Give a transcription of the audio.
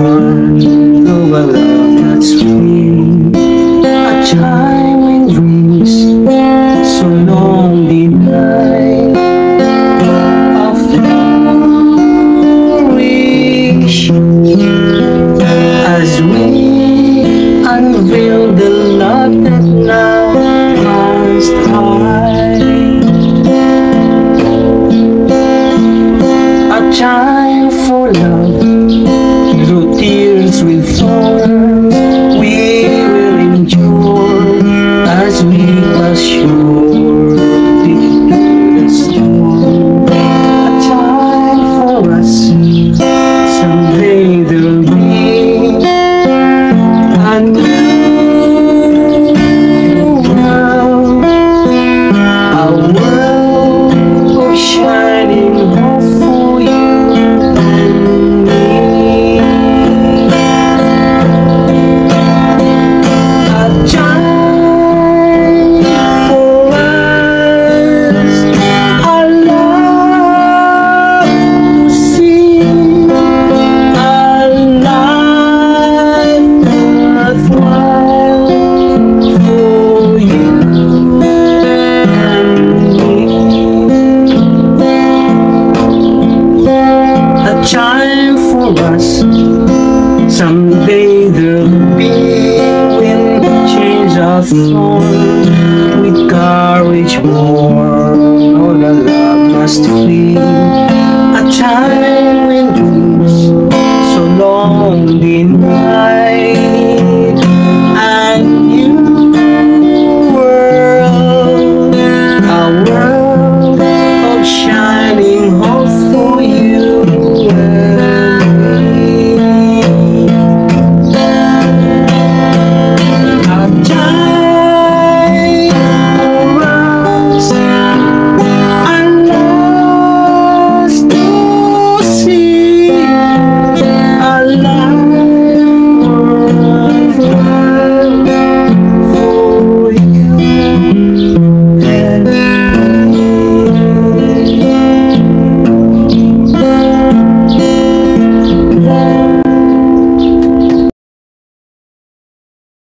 more to a love that's free. A time when dreams so long denied, a flourish as we unveil the love that now must hide. A time for love, through tears we'll